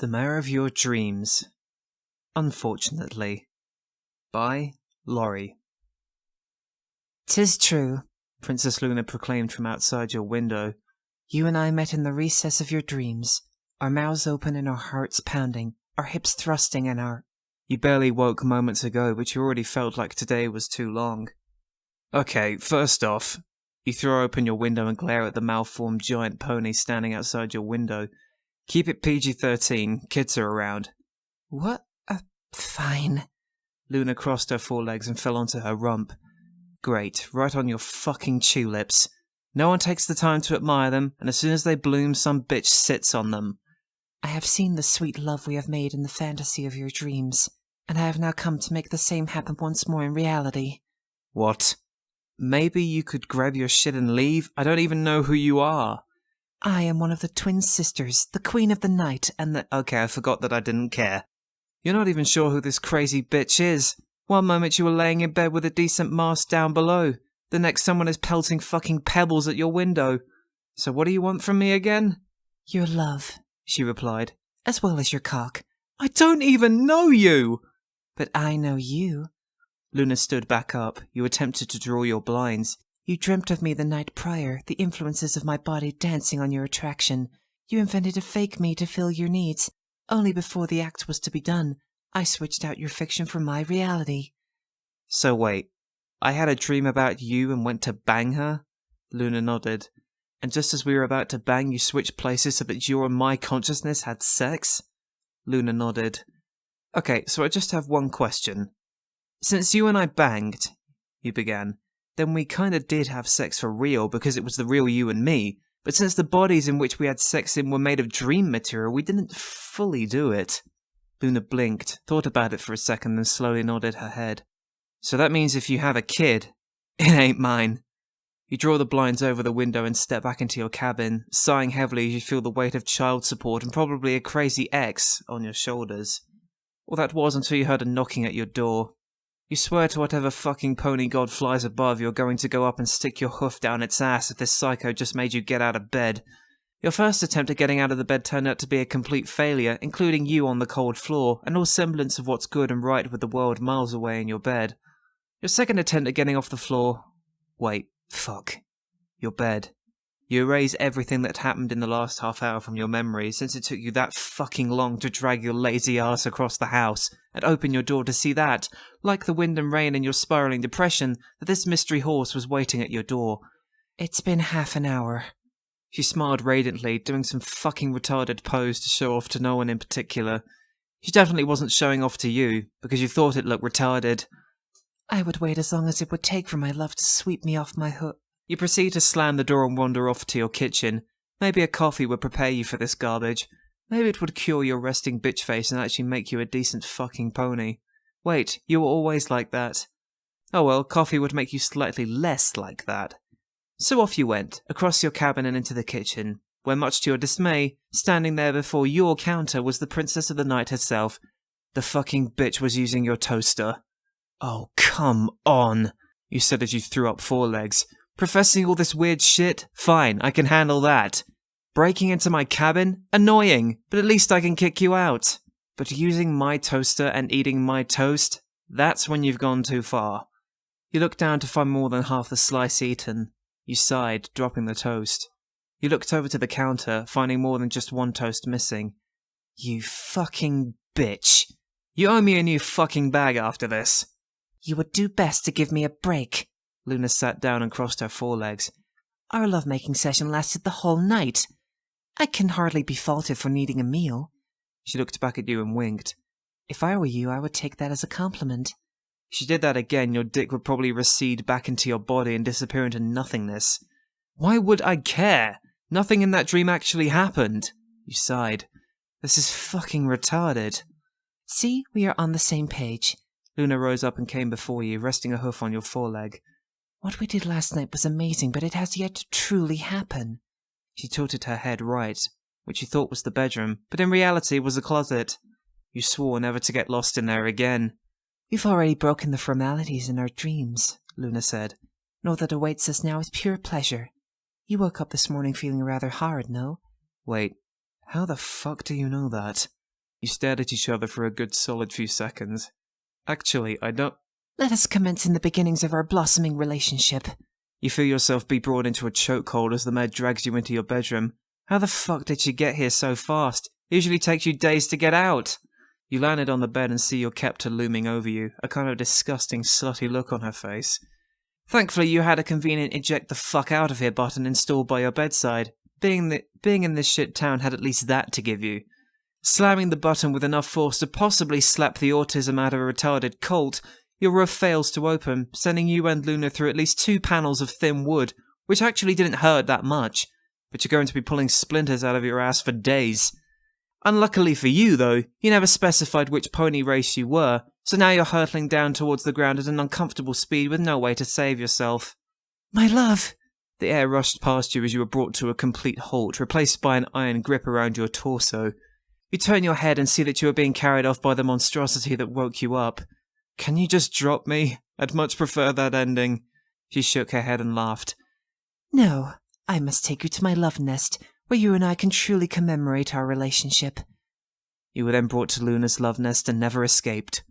The Mare of Your Dreams. Unfortunately. By Laurie. "'Tis true," Princess Luna proclaimed from outside your window. "You and I met in the recess of your dreams, our mouths open and our hearts pounding, our hips thrusting and our—" You barely woke moments ago, but you already felt like today was too long. Okay, first off, you throw open your window and glare at the malformed giant pony standing outside your window. Keep it PG-13, kids are around. "What? Fine." Luna crossed her forelegs and fell onto her rump. Great, right on your fucking tulips. No one takes the time to admire them, and as soon as they bloom, some bitch sits on them. "I have seen the sweet love we have made in the fantasy of your dreams, and I have now come to make the same happen once more in reality." What? Maybe you could grab your shit and leave? I don't even know who you are. "I am one of the twin sisters, the queen of the night, and the—" Okay, I forgot that I didn't care. You're not even sure who this crazy bitch is. One moment you were laying in bed with a decent mast down below. The next someone is pelting fucking pebbles at your window. So what do you want from me again? "Your love," she replied, "as well as your cock." I don't even know you! "But I know you." Luna stood back up. You attempted to draw your blinds. "You dreamt of me the night prior, the influences of my body dancing on your attraction. You invented a fake me to fill your needs. Only before the act was to be done, I switched out your fiction for my reality." So wait, I had a dream about you and went to bang her? Luna nodded. And just as we were about to bang, you switched places so that your and my consciousness had sex? Luna nodded. Okay, so I just have one question. Since you and I banged, you began, then we kinda did have sex for real because it was the real you and me. But since the bodies in which we had sex in were made of dream material, we didn't fully do it. Luna blinked, thought about it for a second, then slowly nodded her head. So that means if you have a kid, it ain't mine. You draw the blinds over the window and step back into your cabin, sighing heavily as you feel the weight of child support and probably a crazy ex on your shoulders. Well, that was until you heard a knocking at your door. You swear to whatever fucking pony god flies above you're going to go up and stick your hoof down its ass if this psycho just made you get out of bed. Your first attempt at getting out of the bed turned out to be a complete failure, including you on the cold floor, and all semblance of what's good and right with the world miles away in your bed. Your second attempt at getting off the floor... Wait, fuck. Your bed. You erase everything that happened in the last half hour from your memory, since it took you that fucking long to drag your lazy ass across the house and open your door to see that, like the wind and rain in your spiraling depression, that this mystery horse was waiting at your door. "It's been half an hour." She smiled radiantly, doing some fucking retarded pose to show off to no one in particular. She definitely wasn't showing off to you, because you thought it looked retarded. "I would wait as long as it would take for my love to sweep me off my hook." You proceed to slam the door and wander off to your kitchen. Maybe a coffee would prepare you for this garbage. Maybe it would cure your resting bitch face and actually make you a decent fucking pony. Wait, you were always like that. Oh well, coffee would make you slightly less like that. So off you went, across your cabin and into the kitchen, where much to your dismay, standing there before your counter was the Princess of the Night herself. The fucking bitch was using your toaster. Oh, come on, you said as you threw up forelegs. Professing all this weird shit? Fine, I can handle that. Breaking into my cabin? Annoying, but at least I can kick you out. But using my toaster and eating my toast? That's when you've gone too far. You looked down to find more than half the slice eaten. You sighed, dropping the toast. You looked over to the counter, finding more than just one toast missing. You fucking bitch. You owe me a new fucking bag after this. "You would do best to give me a break." Luna sat down and crossed her forelegs. "Our lovemaking session lasted the whole night. I can hardly be faulted for needing a meal." She looked back at you and winked. "If I were you, I would take that as a compliment." If she did that again, your dick would probably recede back into your body and disappear into nothingness. Why would I care? Nothing in that dream actually happened. You sighed. This is fucking retarded. "See, we are on the same page." Luna rose up and came before you, resting a hoof on your foreleg. "What we did last night was amazing, but it has yet to truly happen." She tilted her head right, which you thought was the bedroom, but in reality was a closet. You swore never to get lost in there again. "We've already broken the formalities in our dreams," Luna said. "All that awaits us now is pure pleasure. You woke up this morning feeling rather hard, no?" Wait, how the fuck do you know that? You stared at each other for a good solid few seconds. Actually, I don't... Let us commence in the beginnings of our blossoming relationship. You feel yourself be brought into a chokehold as the mare drags you into your bedroom. How the fuck did she get here so fast? It usually takes you days to get out. You landed on the bed and see your captor looming over you, a kind of disgusting, slutty look on her face. Thankfully, you had a convenient eject the fuck out of here button installed by your bedside. Being in this shit town had at least that to give you. Slamming the button with enough force to possibly slap the autism out of a retarded colt, your roof fails to open, sending you and Luna through at least 2 panels of thin wood, which actually didn't hurt that much, but you're going to be pulling splinters out of your ass for days. Unluckily for you, though, you never specified which pony race you were, so now you're hurtling down towards the ground at an uncomfortable speed with no way to save yourself. My love! The air rushed past you as you were brought to a complete halt, replaced by an iron grip around your torso. You turn your head and see that you are being carried off by the monstrosity that woke you up. Can you just drop me? I'd much prefer that ending. She shook her head and laughed. No, I must take you to my love nest, where you and I can truly commemorate our relationship. You were then brought to Luna's love nest and never escaped.